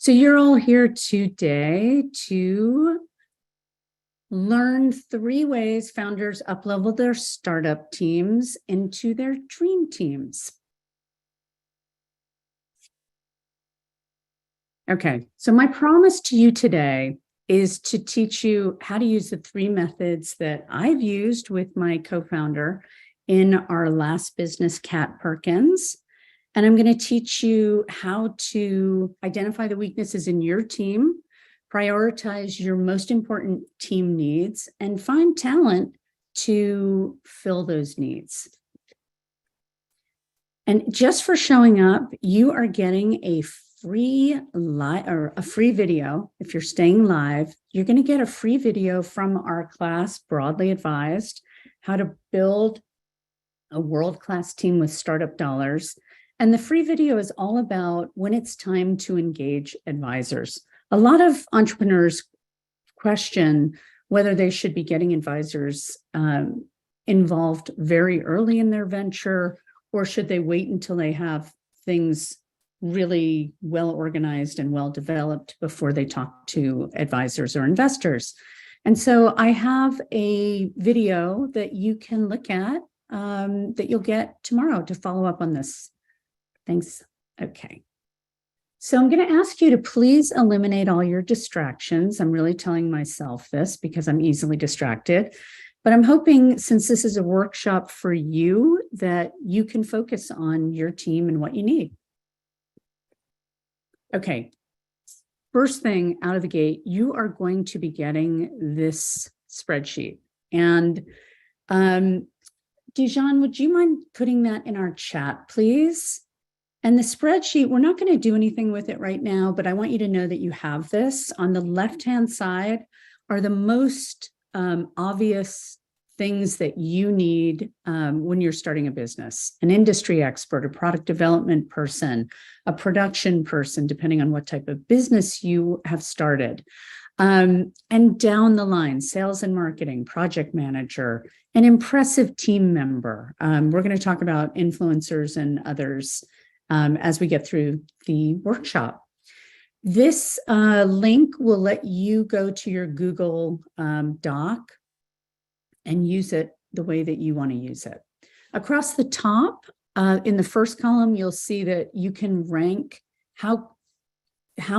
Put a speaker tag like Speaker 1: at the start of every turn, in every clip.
Speaker 1: So you're all here today to learn 3 ways founders uplevel their startup teams into their dream teams. Okay, so my promise to you today is to teach you how to use the 3 methods that I've used with my co-founder in our last business, Kat Perkins. And I'm going to teach you how to identify the weaknesses in your team, prioritize your most important team needs, and find talent to fill those needs. And just for showing up, you are getting a free video. If you're staying live, you're going to get a free video from our class, Broadly Advised, how to build a world-class team with startup dollars. And the free video is all about when it's time to engage advisors. A lot of entrepreneurs question whether they should be getting advisors involved very early in their venture, or should they wait until they have things really well organized and well developed before they talk to advisors or investors. And so I have a video that you can look at that you'll get tomorrow to follow up on this. Thanks. Okay. So I'm going to ask you to please eliminate all your distractions. I'm really telling myself this because I'm easily distracted, but I'm hoping, since this is a workshop for you, that you can focus on your team and what you need. Okay. First thing out of the gate, you are going to be getting this spreadsheet. And Dijon, would you mind putting that in our chat, please? And the spreadsheet, we're not going to do anything with it right now, but I want you to know that you have this. On the left-hand side are the most obvious things that you need when you're starting a business: an industry expert, a product development person, a production person, depending on what type of business you have started. And down the line, sales and marketing, project manager, an impressive team member. We're going to talk about influencers and others as we get through the workshop. This link will let you go to your Google Doc and use it the way that you want to use it. Across the top, in the first column, you'll see that you can rank how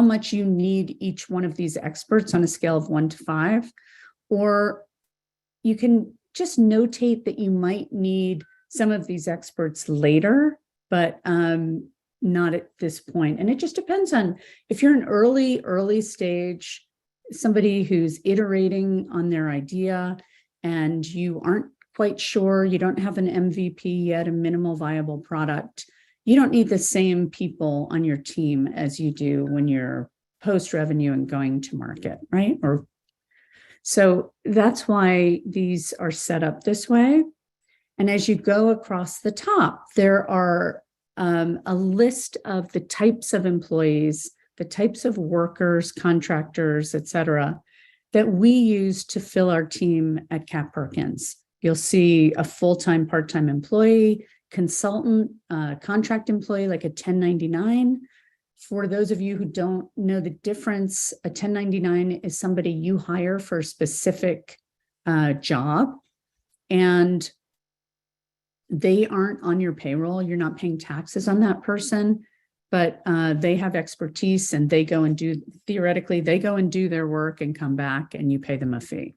Speaker 1: much you need each one of these experts on a scale of 1 to 5, or you can just notate that you might need some of these experts later, but not at this point. And it just depends on if you're an early stage, somebody who's iterating on their idea and you aren't quite sure, you don't have an MVP yet, a minimal viable product, you don't need the same people on your team as you do when you're post-revenue and going to market, right? So that's why these are set up this way. And as you go across the top, there are a list of the types of employees, the types of workers, contractors, et cetera, that we use to fill our team at Kat Perkins. You'll see a full-time, part-time employee, consultant, contract employee, like a 1099. For those of you who don't know the difference, a 1099 is somebody you hire for a specific job, and they aren't on your payroll. You're not paying taxes on that person, but they have expertise and they go and do, theoretically, they go and do their work and come back and you pay them a fee.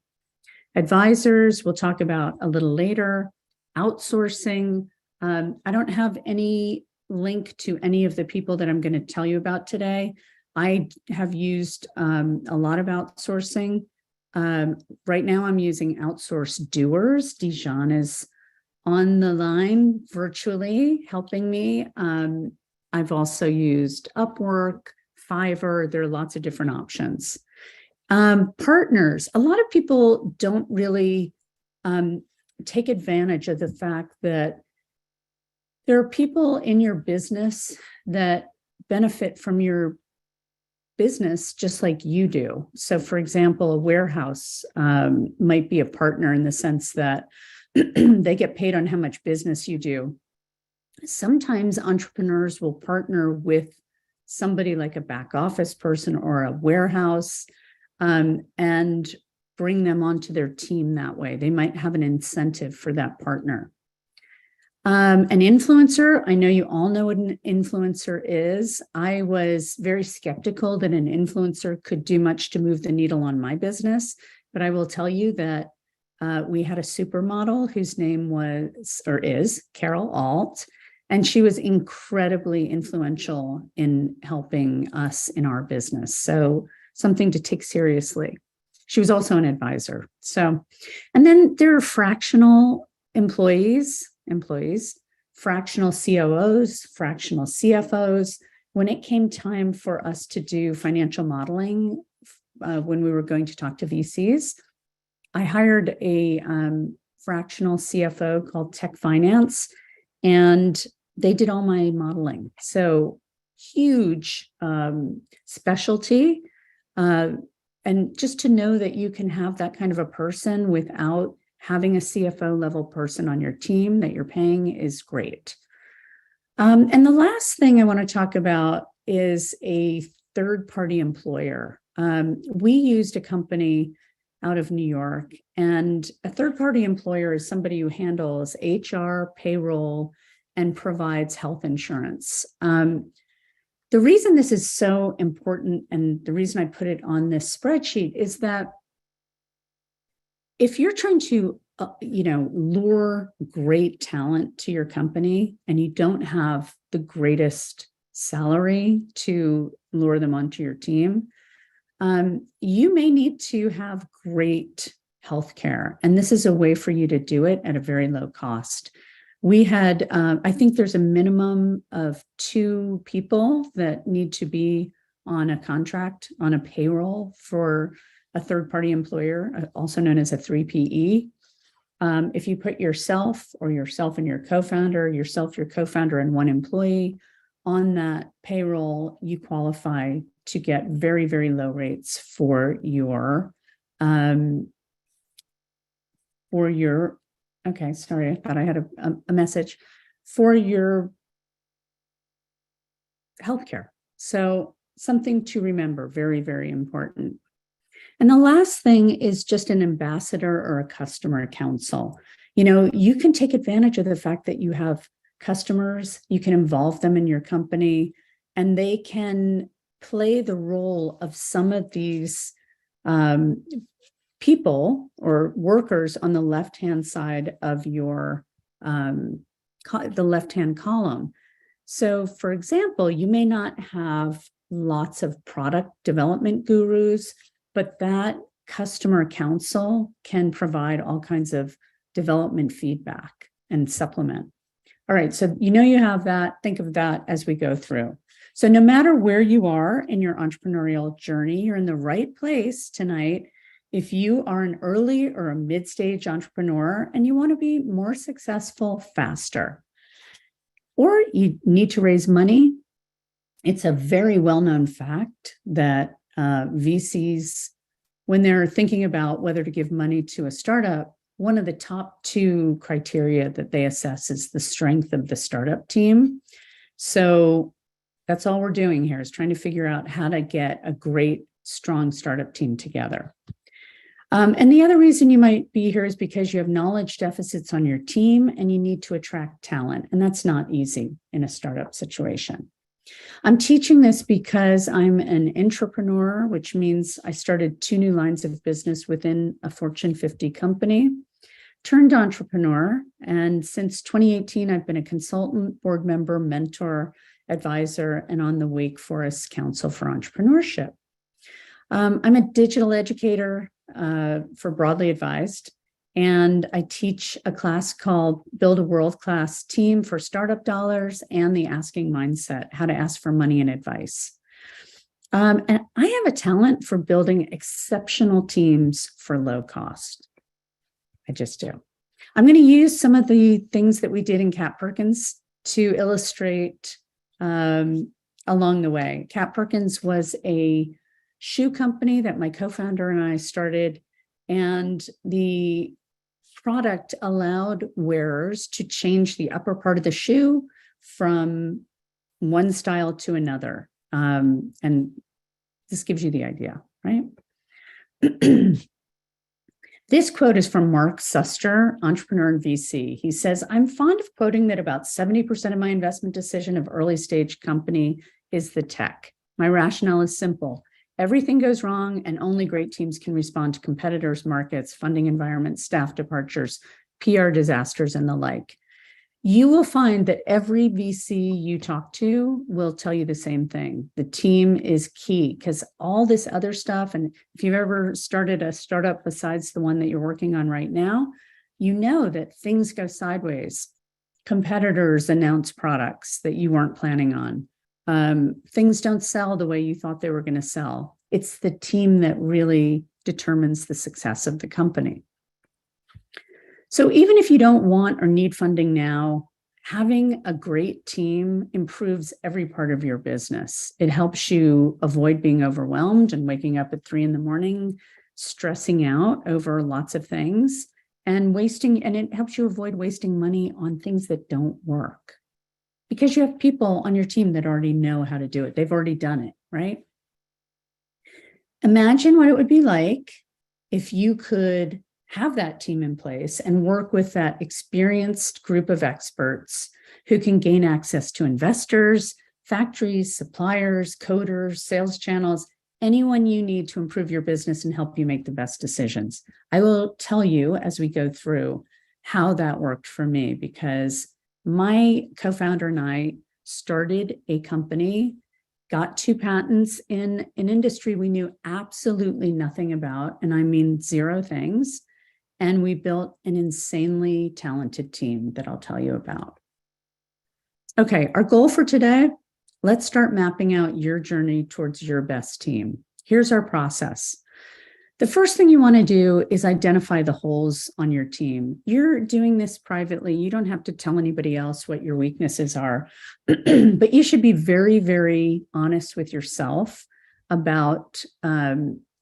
Speaker 1: Advisors, we'll talk about a little later. Outsourcing. I don't have any link to any of the people that I'm going to tell you about today. I have used a lot of outsourcing. Right now I'm using outsource doers. Dijon is on the line virtually helping me. I've also used Upwork, Fiverr. There are lots of different options. Partners. A lot of people don't really take advantage of the fact that there are people in your business that benefit from your business just like you do. So for example, a warehouse might be a partner in the sense that they get paid on how much business you do. Sometimes entrepreneurs will partner with somebody like a back office person or a warehouse, and bring them onto their team that way. They might have an incentive for that partner. An influencer, I know you all know what an influencer is. I was very skeptical that an influencer could do much to move the needle on my business, but I will tell you that we had a supermodel whose name was, or is, Carol Alt, and she was incredibly influential in helping us in our business. So something to take seriously. She was also an advisor. So, and then there are fractional employees, fractional COOs, fractional CFOs. When it came time for us to do financial modeling, when we were going to talk to VCs, I hired a fractional CFO called Tech Finance, and they did all my modeling. So huge specialty. And just to know that you can have that kind of a person without having a CFO level person on your team that you're paying is great. And the last thing I want to talk about is a third-party employer. We used a company out of New York, and a third-party employer is somebody who handles HR, payroll, and provides health insurance. The reason this is so important, and the reason I put it on this spreadsheet, is that if you're trying to, lure great talent to your company and you don't have the greatest salary to lure them onto your team, you may need to have great healthcare. And this is a way for you to do it at a very low cost. We had, I think there's a minimum of 2 people that need to be on a contract, on a payroll for a third-party employer, also known as a 3PE. If you put yourself and your co-founder, your co-founder, and 1 employee on that payroll, you qualify to get very, very low rates for your okay, sorry, I thought I had a message for your healthcare. So something to remember, very, very important. And the last thing is just an ambassador or a customer council. You can take advantage of the fact that you have customers, you can involve them in your company, and they can play the role of some of these people or workers on the left-hand side of your the left-hand column. So, for example, you may not have lots of product development gurus, but that customer council can provide all kinds of development feedback and supplement. All right, so you have that. Think of that as we go through. So no matter where you are in your entrepreneurial journey, you're in the right place tonight. If you are an early or a mid-stage entrepreneur and you want to be more successful faster, or you need to raise money, it's a very well-known fact that VCs, when they're thinking about whether to give money to a startup, one of the top 2 criteria that they assess is the strength of the startup team. So that's all we're doing here, is trying to figure out how to get a great, strong startup team together. And the other reason you might be here is because you have knowledge deficits on your team and you need to attract talent. And that's not easy in a startup situation. I'm teaching this because I'm an entrepreneur, which means I started 2 new lines of business within a Fortune 50 company, turned entrepreneur. And since 2018, I've been a consultant, board member, mentor, advisor, and on the Wake Forest Council for Entrepreneurship. I'm a digital educator for Broadly Advised, and I teach a class called Build a World-Class Team for Startup Dollars and the Asking Mindset, how to ask for money and advice. And I have a talent for building exceptional teams for low cost. I just do. I'm going to use some of the things that we did in Cat Perkins to illustrate along the way. Cat Perkins was a shoe company that my co-founder and I started, and the product allowed wearers to change the upper part of the shoe from one style to another. And this gives you the idea, right? This quote is from Mark Suster, entrepreneur and VC. He says, I'm fond of quoting that about 70% of my investment decision of early stage company is the tech. My rationale is simple. Everything goes wrong and only great teams can respond to competitors, markets, funding environments, staff departures, PR disasters, and the like. You will find that every VC you talk to will tell you the same thing. The team is key because all this other stuff, and if you've ever started a startup besides the one that you're working on right now, you know that things go sideways. Competitors announce products that you weren't planning on. Things don't sell the way you thought they were going to sell. It's the team that really determines the success of the company. So even if you don't want or need funding now, having a great team improves every part of your business. It helps you avoid being overwhelmed and waking up at 3 a.m, stressing out over lots of things and it helps you avoid wasting money on things that don't work because you have people on your team that already know how to do it. They've already done it, right? Imagine what it would be like if you could have that team in place and work with that experienced group of experts who can gain access to investors, factories, suppliers, coders, sales channels, anyone you need to improve your business and help you make the best decisions. I will tell you as we go through how that worked for me because my co-founder and I started a company, got 2 patents in an industry we knew absolutely nothing about, and I mean 0 things. And we built an insanely talented team that I'll tell you about. Okay, our goal for today, let's start mapping out your journey towards your best team. Here's our process. The first thing you want to do is identify the holes on your team. You're doing this privately. You don't have to tell anybody else what your weaknesses are, but you should be very, very honest with yourself about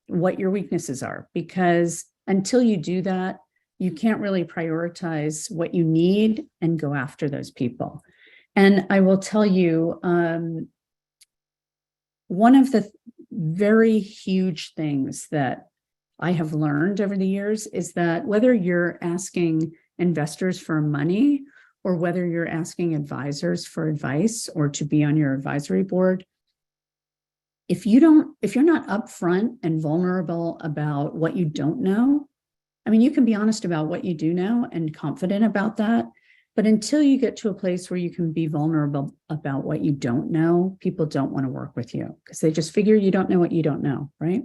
Speaker 1: what your weaknesses are, because until you do that, you can't really prioritize what you need and go after those people. And I will tell you, one of the very huge things that I have learned over the years is that whether you're asking investors for money or whether you're asking advisors for advice or to be on your advisory board, if you're not upfront and vulnerable about what you don't know, I mean, you can be honest about what you do know and confident about that, but until you get to a place where you can be vulnerable about what you don't know, people don't want to work with you because they just figure you don't know what you don't know, right?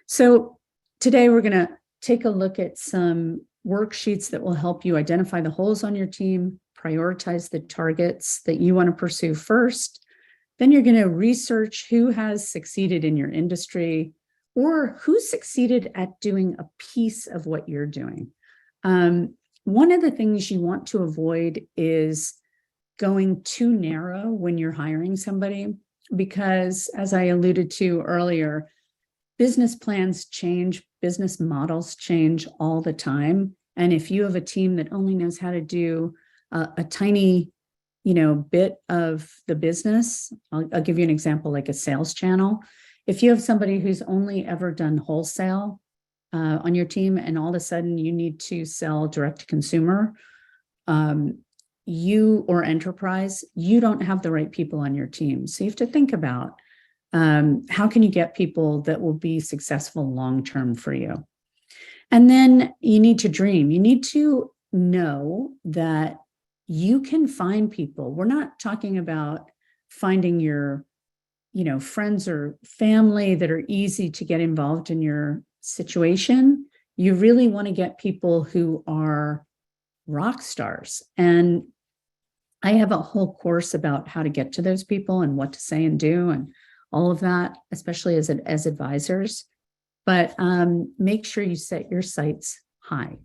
Speaker 1: So today we're going to take a look at some worksheets that will help you identify the holes on your team, prioritize the targets that you want to pursue first. Then you're going to research who has succeeded in your industry or who succeeded at doing a piece of what you're doing. One of the things you want to avoid is going too narrow when you're hiring somebody, because as I alluded to earlier, business plans change, business models change all the time. And if you have a team that only knows how to do a tiny, bit of the business, I'll give you an example, like a sales channel. If you have somebody who's only ever done wholesale on your team, and all of a sudden you need to sell direct to consumer, you or enterprise, you don't have the right people on your team. So you have to think about how can you get people that will be successful long-term for you? And then you need to dream. You need to know that you can find people. We're not talking about finding your, friends or family that are easy to get involved in your situation. You really want to get people who are rock stars. And I have a whole course about how to get to those people and what to say and do and all of that, especially as advisors. But make sure you set your sights high.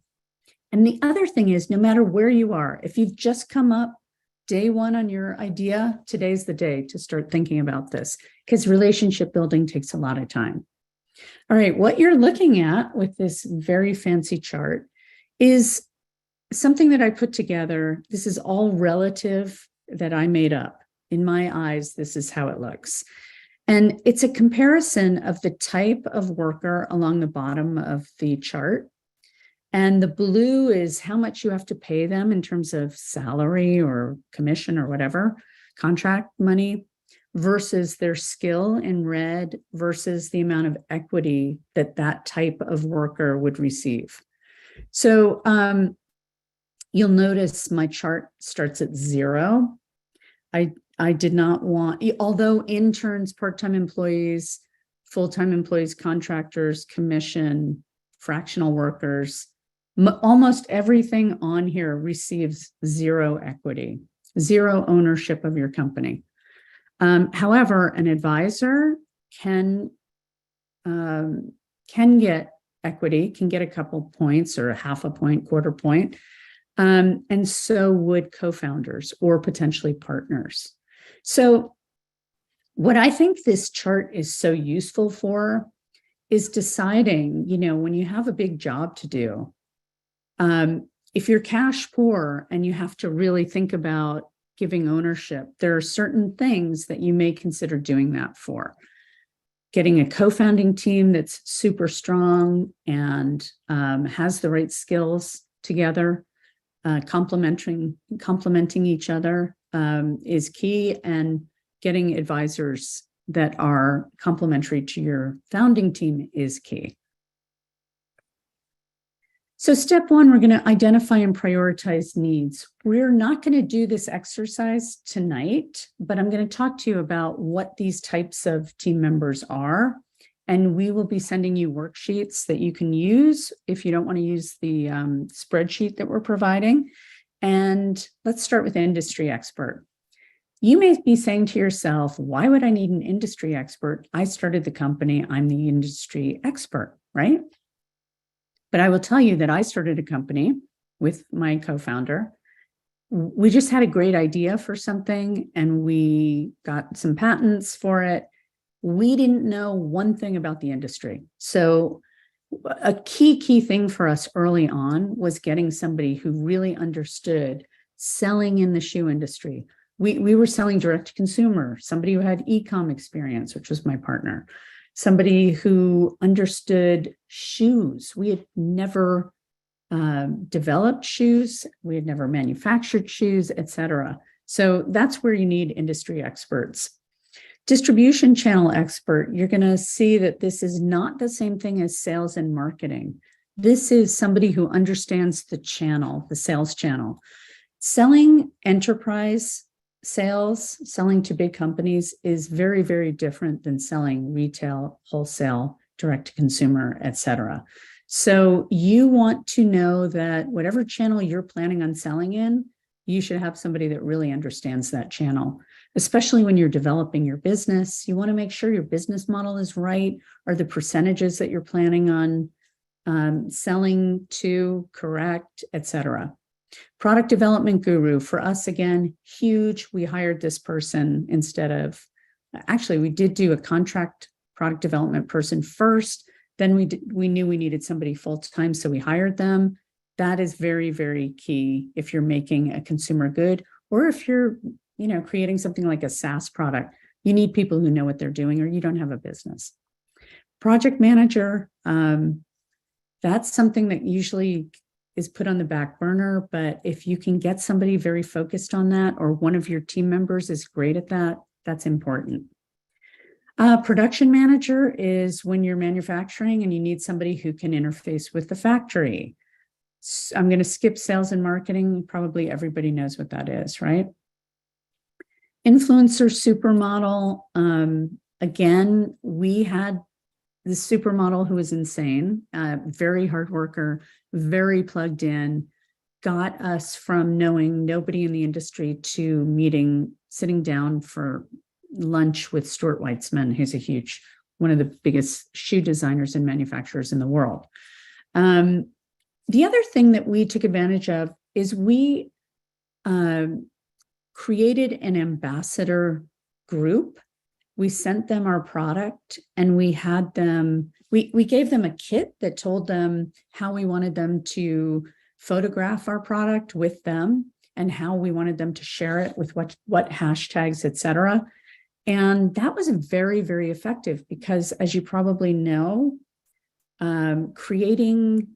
Speaker 1: And the other thing is, no matter where you are, if you've just come up day one on your idea, today's the day to start thinking about this, because relationship building takes a lot of time. All right, what you're looking at with this very fancy chart is something that I put together. This is all relative that I made up. In my eyes, this is how it looks. And it's a comparison of the type of worker along the bottom of the chart. And the blue is how much you have to pay them in terms of salary or commission or whatever, contract money, versus their skill in red versus the amount of equity that that type of worker would receive. So you'll notice my chart starts at 0. I did not want, although interns, part-time employees, full-time employees, contractors, commission, fractional workers, almost everything on here receives 0 equity, 0 ownership of your company. However, an advisor can get equity, can get a couple points or a half a point, quarter point, and so would co-founders or potentially partners. So what I think this chart is so useful for is deciding, when you have a big job to do, if you're cash poor and you have to really think about giving ownership, there are certain things that you may consider doing that for. Getting a co-founding team that's super strong and has the right skills together, complementing each other is key, and getting advisors that are complementary to your founding team is key. So step 1, we're going to identify and prioritize needs. We're not going to do this exercise tonight, but I'm going to talk to you about what these types of team members are. And we will be sending you worksheets that you can use if you don't want to use the spreadsheet that we're providing. And let's start with industry expert. You may be saying to yourself, why would I need an industry expert? I started the company, I'm the industry expert, right? But I will tell you that I started a company with my co-founder. We just had a great idea for something and we got some patents for it. We didn't know one thing about the industry. So a key thing for us early on was getting somebody who really understood selling in the shoe industry. We were selling direct to consumer, somebody who had e-com experience, which was my partner, somebody who understood shoes. We had never developed shoes. We had never manufactured shoes, et cetera. So that's where you need industry experts. Distribution channel expert, you're going to see that this is not the same thing as sales and marketing. This is somebody who understands the channel, the sales channel. Selling enterprise sales, selling to big companies is very, very different than selling retail, wholesale, direct to consumer, et cetera. So you want to know that whatever channel you're planning on selling in, you should have somebody that really understands that channel, especially when you're developing your business. You want to make sure your business model is right. Are the percentages that you're planning on selling to correct, et cetera. Product development guru, for us, again, huge. We hired this person instead of, actually, we did do a contract product development person first. Then we knew we needed somebody full-time, so we hired them. That is very, very key if you're making a consumer good, or if you're, creating something like a SaaS product. You need people who know what they're doing, or you don't have a business. Project manager, that's something that usually is put on the back burner, but if you can get somebody very focused on that, or one of your team members is great at that, that's important. Production manager is when you're manufacturing and you need somebody who can interface with the factory. I'm going to skip sales and marketing. Probably everybody knows what that is, right? Influencer supermodel. Again, we had the supermodel who was insane, very hard worker, very plugged in, got us from knowing nobody in the industry to sitting down for lunch with Stuart Weitzman, who's one of the biggest shoe designers and manufacturers in the world. The other thing that we took advantage of is we created an ambassador group. We sent them our product and we had them, we gave them a kit that told them how we wanted them to photograph our product with them. and how we wanted them to share it with what hashtags, et cetera. And that was very, very effective because, as you probably know, creating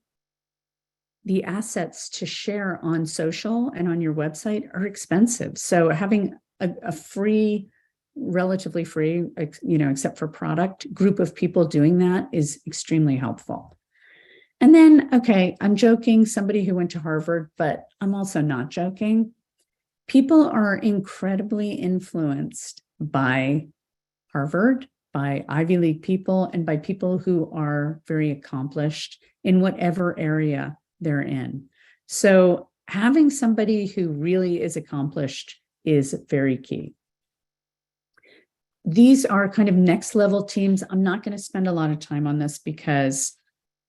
Speaker 1: the assets to share on social and on your website are expensive. So having a free, relatively free, except for product, group of people doing that is extremely helpful. And then, okay, I'm joking, somebody who went to Harvard, but I'm also not joking. People are incredibly influenced by Harvard, by Ivy League people, and by people who are very accomplished in whatever area they're in. So having somebody who really is accomplished is very key. These are kind of next level teams. I'm not going to spend a lot of time on this because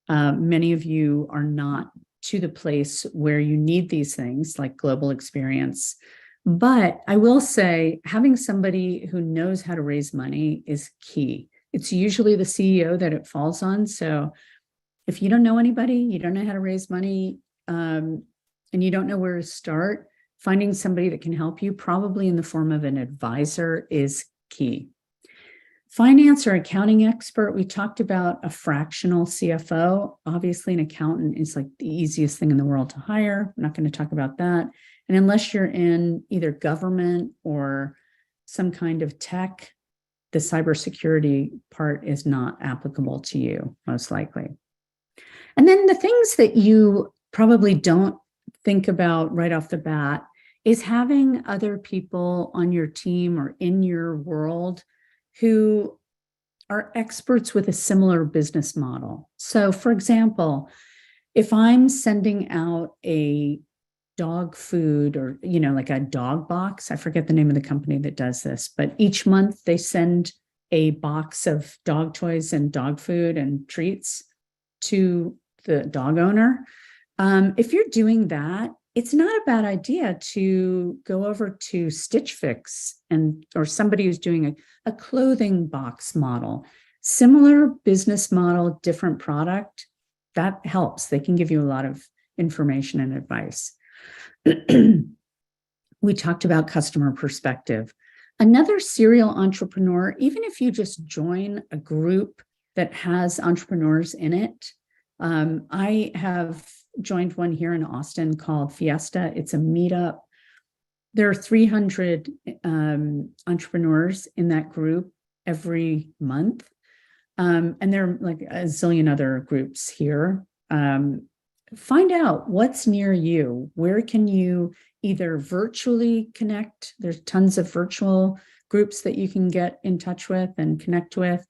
Speaker 1: many of you are not to the place where you need these things like global experience. But I will say having somebody who knows how to raise money is key. It's usually the CEO that it falls on. So if you don't know anybody, you don't know how to raise money, and you don't know where to start, finding somebody that can help you, probably in the form of an advisor, is key. Finance or accounting expert, we talked about a fractional CFO. Obviously, an accountant is like the easiest thing in the world to hire. I'm not going to talk about that. And unless you're in either government or some kind of tech, the cybersecurity part is not applicable to you, most likely. And then the things that you probably don't think about right off the bat is having other people on your team or in your world who are experts with a similar business model. So, for example, if I'm sending out a dog food or, like a dog box, I forget the name of the company that does this, but each month they send a box of dog toys and dog food and treats to the dog owner. If you're doing that, it's not a bad idea to go over to Stitch Fix or somebody who's doing a clothing box model. Similar business model, different product. That helps. They can give you a lot of information and advice. We talked about customer perspective. Another serial entrepreneur, even if you just join a group that has entrepreneurs in it, I have joined one here in Austin called Fiesta. It's a meetup. There are 300 entrepreneurs in that group every month. And there are like a zillion other groups here. Find out what's near you. Where can you either virtually connect? There's tons of virtual groups that you can get in touch with and connect with.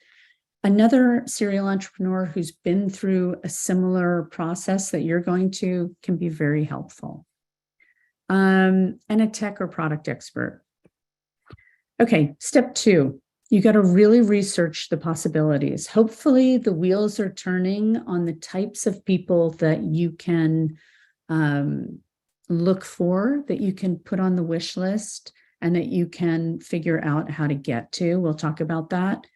Speaker 1: Another serial entrepreneur who's been through a similar process that you're going to can be very helpful. And a tech or product expert. Okay, step 2, you got to really research the possibilities. Hopefully the wheels are turning on the types of people that you can look for, that you can put on the wish list, and that you can figure out how to get to. We'll talk about that.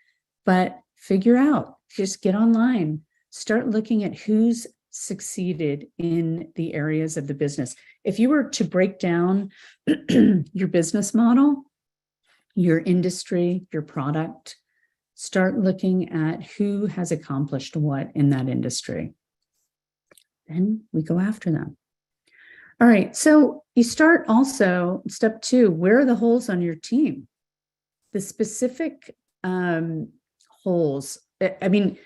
Speaker 1: But figure out, just get online, start looking at who's succeeded in the areas of the business. If you were to break down your business model, your industry, your product, start looking at who has accomplished what in that industry. Then we go after them. All right, so you start also, step 2, where are the holes on your team? The specific holes. I mean,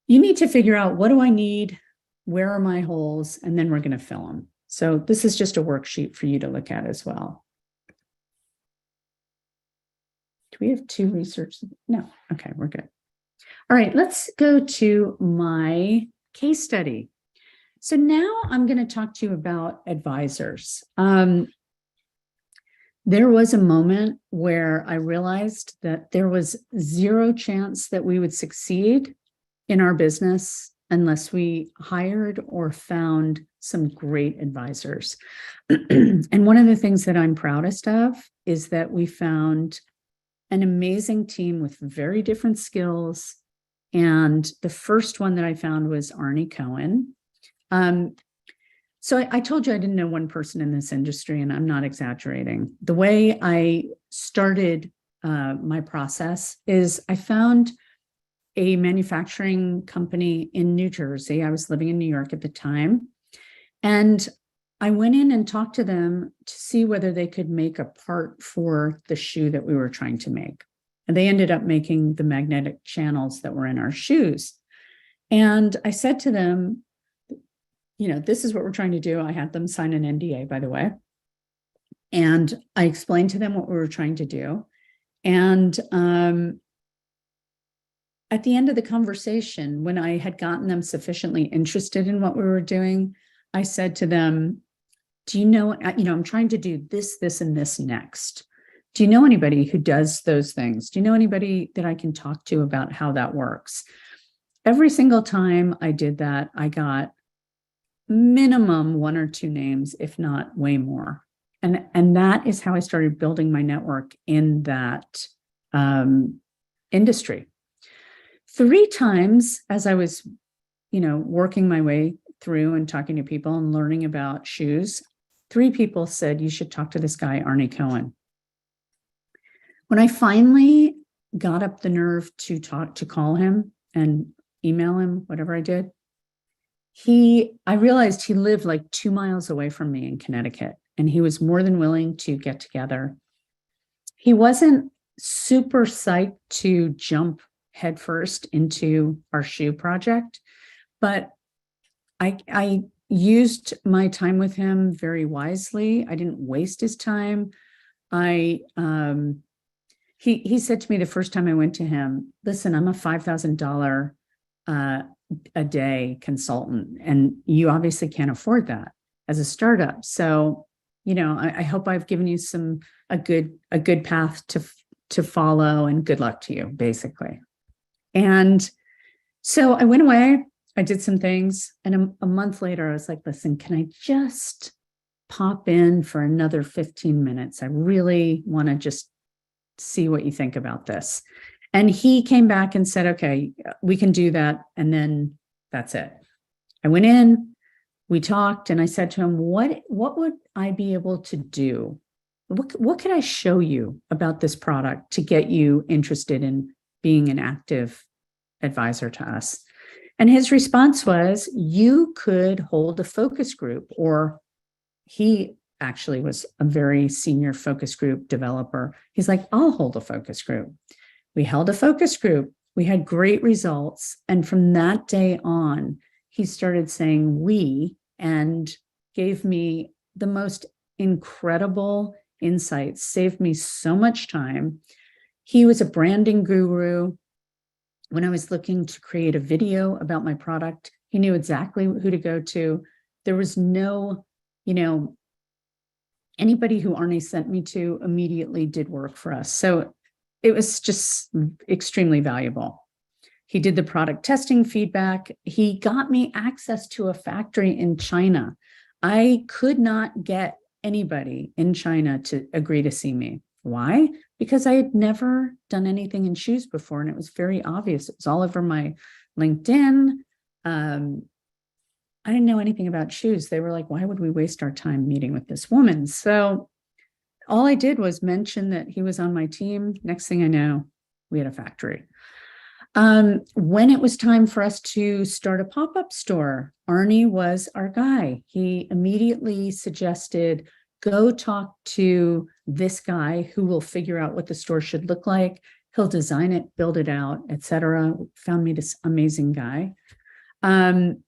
Speaker 1: you need to figure out, what do I need? Where are my holes? And then we're going to fill them. So this is just a worksheet for you to look at as well. Do we have 2 research? No. Okay, we're good. All right, let's go to my case study. So now I'm going to talk to you about advisors. There was a moment where I realized that there was 0 chance that we would succeed in our business unless we hired or found some great advisors. And one of the things that I'm proudest of is that we found an amazing team with very different skills. And the first one that I found was Arnie Cohen. So I told you I didn't know one person in this industry, and I'm not exaggerating. The way I started my process is I found a manufacturing company in New Jersey. I was living in New York at the time. And I went in and talked to them to see whether they could make a part for the shoe that we were trying to make. And they ended up making the magnetic channels that were in our shoes. And I said to them, this is what we're trying to do. I had them sign an NDA, by the way. And I explained to them what we were trying to do. And at the end of the conversation, when I had gotten them sufficiently interested in what we were doing, I said to them, do you know, I'm trying to do this, this, and this next. Do you know anybody who does those things? Do you know anybody that I can talk to about how that works? Every single time I did that, I got minimum 1 or 2 names, if not way more. And that is how I started building my network in that industry. 3 times as I was, working my way through and talking to people and learning about shoes, 3 people said, you should talk to this guy, Arnie Cohen. When I finally got up the nerve to call him and email him, whatever I did, I realized he lived like 2 miles away from me in Connecticut, and he was more than willing to get together. He wasn't super psyched to jump headfirst into our shoe project, but I used my time with him very wisely. I didn't waste his time. He said to me the first time I went to him, listen, I'm a $5,000 a day consultant, and you obviously can't afford that as a startup. So, I hope I've given you a good path to follow, and good luck to you, basically. And so I went away, I did some things, and a month later I was like, listen, can I just pop in for another 15 minutes? I really want to just see what you think about this. And he came back and said, okay, we can do that. And then that's it. I went in, we talked, and I said to him, what would I be able to do? What could I show you about this product to get you interested in being an active advisor to us? And his response was, you could hold a focus group, or he actually was a very senior focus group developer. He's like, I'll hold a focus group. We held a focus group. We had great results. And from that day on, he started saying we and gave me the most incredible insights, saved me so much time. He was a branding guru. When I was looking to create a video about my product, he knew exactly who to go to. There was no, anybody who Arnie sent me to immediately did work for us. So it was just extremely valuable. He did the product testing feedback. He got me access to a factory in China. I could not get anybody in China to agree to see me. Why? Because I had never done anything in shoes before, and it was very obvious. It was all over my LinkedIn. I didn't know anything about shoes. They were like, why would we waste our time meeting with this woman? So all I did was mention that he was on my team. Next thing I know, we had a factory. When it was time for us to start a pop-up store, Arnie was our guy. He immediately suggested, go talk to this guy who will figure out what the store should look like. He'll design it, build it out, etc. Found me this amazing guy. Every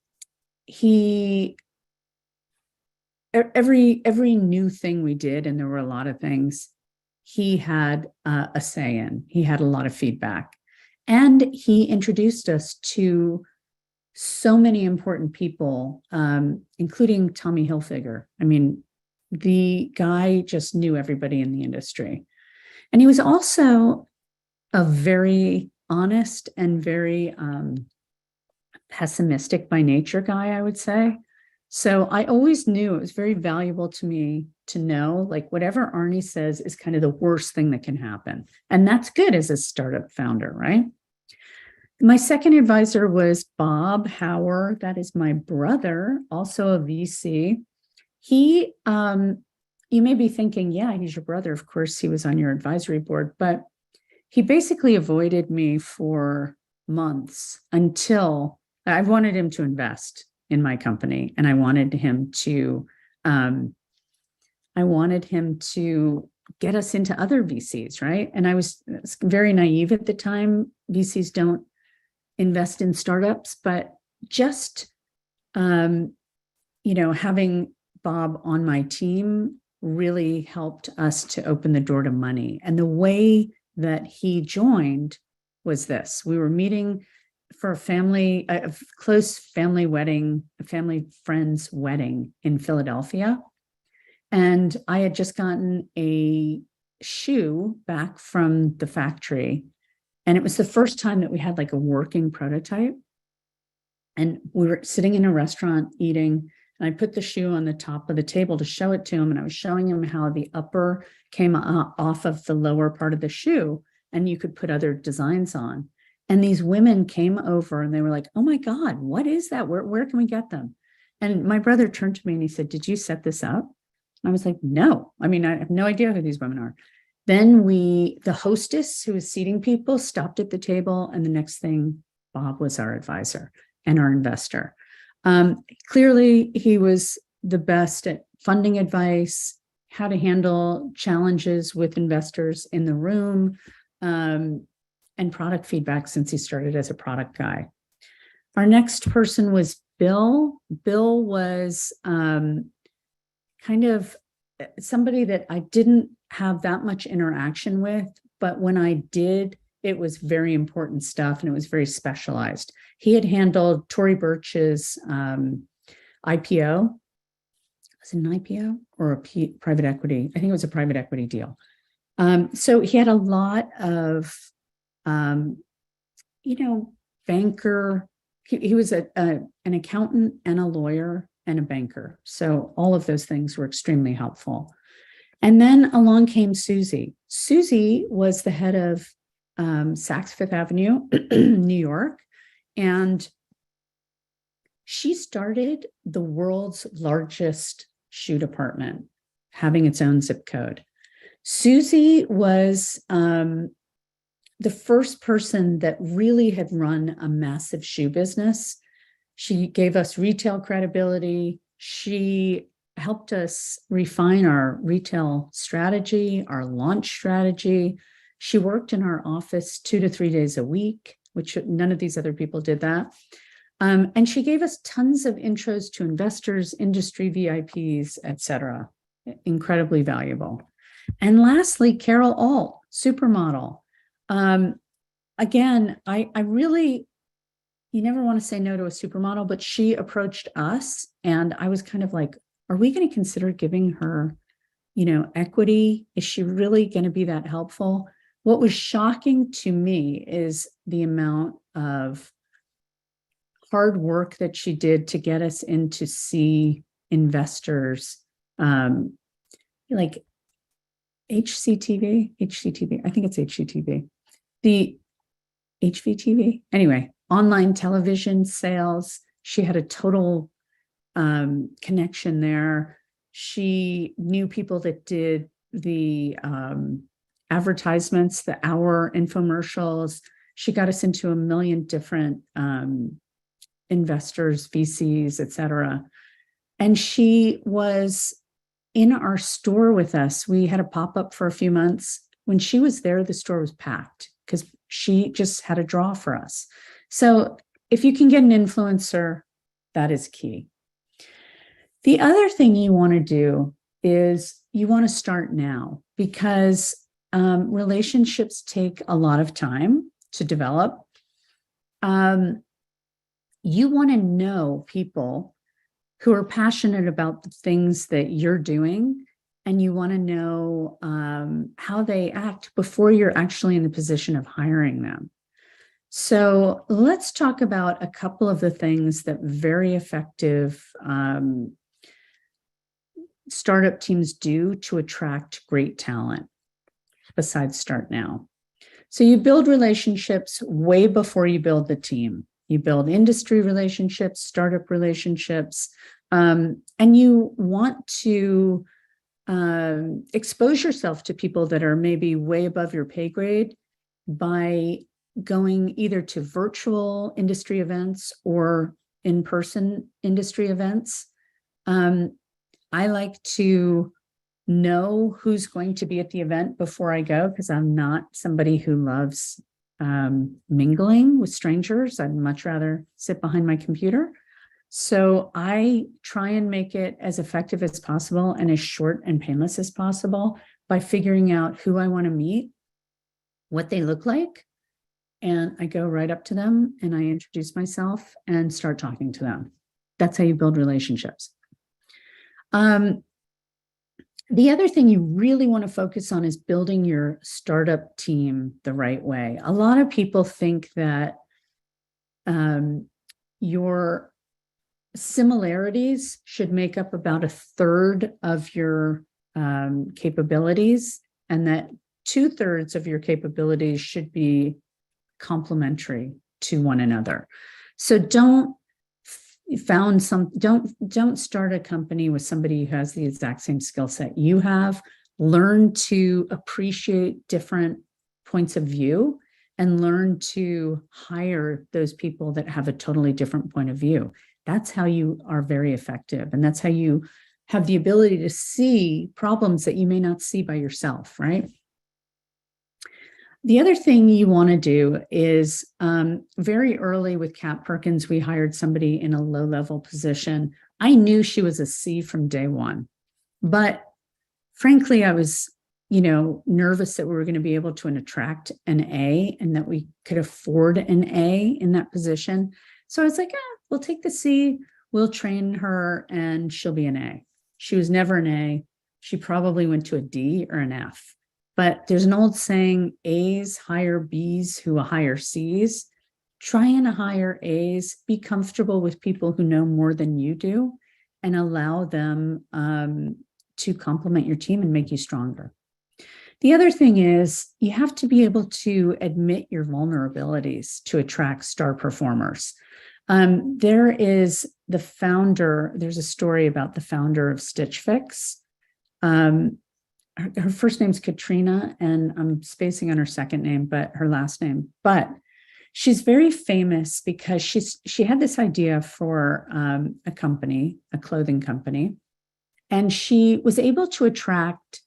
Speaker 1: new thing we did, and there were a lot of things, he had a say in. He had a lot of feedback. And he introduced us to so many important people, including Tommy Hilfiger. I mean, the guy just knew everybody in the industry. And he was also a very honest and very pessimistic by nature guy, I would say. So I always knew it was very valuable to me to know, like, whatever Arnie says is kind of the worst thing that can happen. And that's good as a startup founder, right? My second advisor was Bob Hauer. That is my brother, also a VC. He, you may be thinking, yeah, he's your brother. Of course, he was on your advisory board, but he basically avoided me for months until I wanted him to invest in my company, and I wanted him to get us into other VCs, right? And I was very naive at the time. VCs don't invest in startups, but just having Bob on my team really helped us to open the door to money. And the way that he joined was this: we were meeting for a close family wedding, a family friend's wedding in Philadelphia. And I had just gotten a shoe back from the factory. And it was the first time that we had like a working prototype. And we were sitting in a restaurant eating, and I put the shoe on the top of the table to show it to him. And I was showing him how the upper came off of the lower part of the shoe, and you could put other designs on. And these women came over and they were like, oh my God, what is that? Where can we get them? And my brother turned to me and he said, did you set this up? And I was like, no, I have no idea who these women are. Then the hostess who was seating people stopped at the table, and the next thing, Bob was our advisor and our investor. Clearly, he was the best at funding advice, how to handle challenges with investors in the room, and product feedback, since he started as a product guy. Our next person was Bill. Bill was kind of somebody that I didn't have that much interaction with, but when I did, it was very important stuff and it was very specialized. He had handled Tory Burch's IPO. Was it an IPO or a private equity? I think it was a private equity deal. So he had a lot of, banker. He was an accountant and a lawyer and a banker. So all of those things were extremely helpful. And then along came Susie. Susie was the head of Saks Fifth Avenue, New York. And she started the world's largest shoe department, having its own zip code. Susie was the first person that really had run a massive shoe business. She gave us retail credibility. She helped us refine our retail strategy, our launch strategy. She worked in our office 2 to 3 days a week, which none of these other people did that. And she gave us tons of intros to investors, industry VIPs, et cetera. Incredibly valuable. And lastly, Carol Alt, supermodel. Again, I really, you never want to say no to a supermodel, but she approached us and I was kind of like, are we going to consider giving her, equity? Is she really going to be that helpful? What was shocking to me is the amount of hard work that she did to get us in to see investors, like HCTV, I think it's HCTV, the HVTV. Anyway, online television sales. She had a total connection there. She knew people that did the advertisements, the hour infomercials. She got us into 1 million different investors, VCs, et cetera. And she was in our store with us. We had a pop-up for a few months. When she was there, the store was packed because she just had a draw for us. So if you can get an influencer, that is key. The other thing you want to do is you want to start now, because relationships take a lot of time to develop. You want to know people who are passionate about the things that you're doing, and you want to know how they act before you're actually in the position of hiring them. So let's talk about a couple of the things that very effective startup teams do to attract great talent besides Start Now. So you build relationships way before you build the team. You build industry relationships, startup relationships, and you want to expose yourself to people that are maybe way above your pay grade by going either to virtual industry events or in-person industry events. I like to know who's going to be at the event before I go, because I'm not somebody who loves mingling with strangers. I'd much rather sit behind my computer. So I try and make it as effective as possible and as short and painless as possible by figuring out who I want to meet, what they look like, and I go right up to them and I introduce myself and start talking to them. That's how you build relationships. The other thing you really want to focus on is building your startup team the right way. A lot of people think that your similarities should make up about a third of your capabilities, and that 2/3 of your capabilities should be complementary to one another. So don't start a company with somebody who has the exact same skill set you have. Learn to appreciate different points of view and learn to hire those people that have a totally different point of view. That's how you are very effective, and that's how you have the ability to see problems that you may not see by yourself, right? The other thing you want to do is very early with Kat Perkins, we hired somebody in a low-level position. I knew she was a C from day one, but frankly, I was, nervous that we were going to be able to attract an A and that we could afford an A in that position. So I was like, we'll take the C, we'll train her, and she'll be an A. She was never an A. She probably went to a D or an F. But there's an old saying, A's hire B's who hire C's. Try and hire A's. Be comfortable with people who know more than you do and allow them to complement your team and make you stronger. The other thing is you have to be able to admit your vulnerabilities to attract star performers. There's a story about the founder of Stitch Fix. Her first name's Katrina, and I'm spacing on her second name, but her last name. But she's very famous because she had this idea for a clothing company, and she was able to attract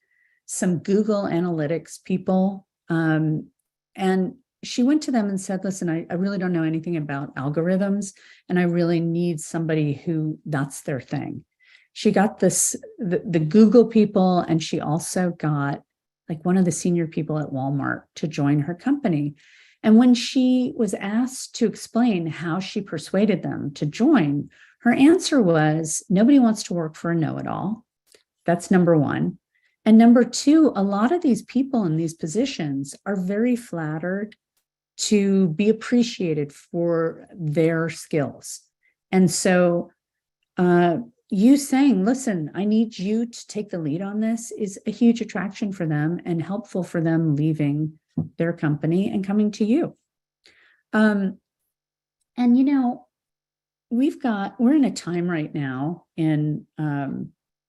Speaker 1: some Google Analytics people. And she went to them and said, listen, I really don't know anything about algorithms, and I really need somebody who that's their thing. She got the Google people, and she also got like one of the senior people at Walmart to join her company. And when she was asked to explain how she persuaded them to join, her answer was, nobody wants to work for a know-it-all. That's number one. And number two, a lot of these people in these positions are very flattered to be appreciated for their skills. And so, you saying, listen, I need you to take the lead on this is a huge attraction for them and helpful for them leaving their company and coming to you. And, we're in a time right now in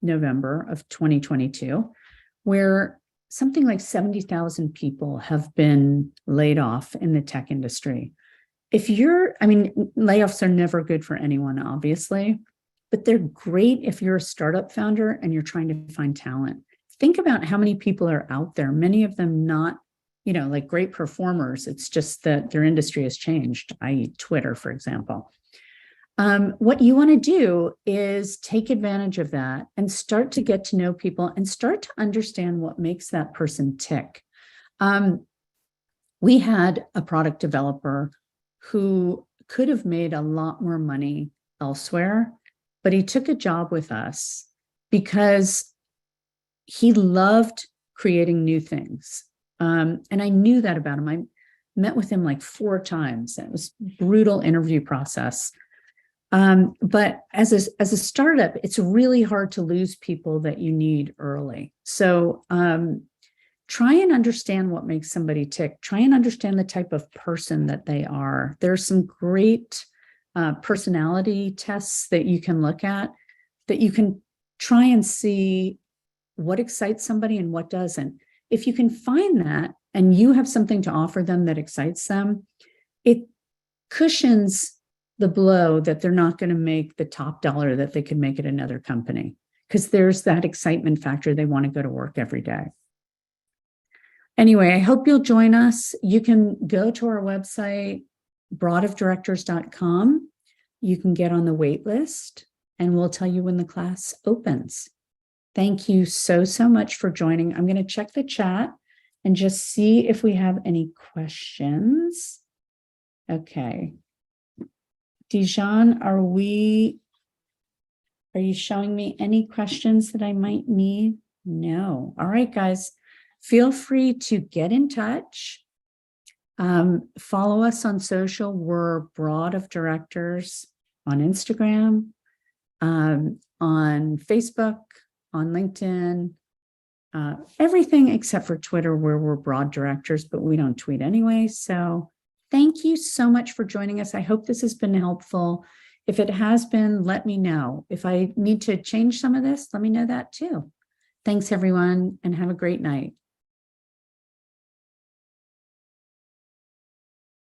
Speaker 1: November of 2022, where something like 70,000 people have been laid off in the tech industry. Layoffs are never good for anyone, obviously, but they're great if you're a startup founder and you're trying to find talent. Think about how many people are out there, many of them not, like great performers. It's just that their industry has changed, i.e. Twitter, for example. What you want to do is take advantage of that and start to get to know people and start to understand what makes that person tick. We had a product developer who could have made a lot more money elsewhere, but he took a job with us because he loved creating new things. And I knew that about him. I met with him like 4 times. It was a brutal interview process. But as a startup, it's really hard to lose people that you need early. So try and understand what makes somebody tick. Try and understand the type of person that they are. There's some great personality tests that you can look at, that you can try and see what excites somebody and what doesn't. If you can find that and you have something to offer them that excites them, it cushions the blow that they're not going to make the top dollar that they could make at another company, because there's that excitement factor. They want to go to work every day. Anyway, I hope you'll join us. You can go to our website, broadofdirectors.com. You can get on the wait list and we'll tell you when the class opens. Thank you so much for joining. I'm going to check the chat and just see if we have any questions. Okay. Dijon, are you showing me any questions that I might need? No. All right, guys, feel free to get in touch. Follow us on social. We're Broad of Directors on Instagram, on Facebook, on LinkedIn, everything except for Twitter, where we're Broad Directors, but we don't tweet anyway. So thank you so much for joining us. I hope this has been helpful. If it has been, let me know. If I need to change some of this, let me know that too. Thanks, everyone, and have a great night.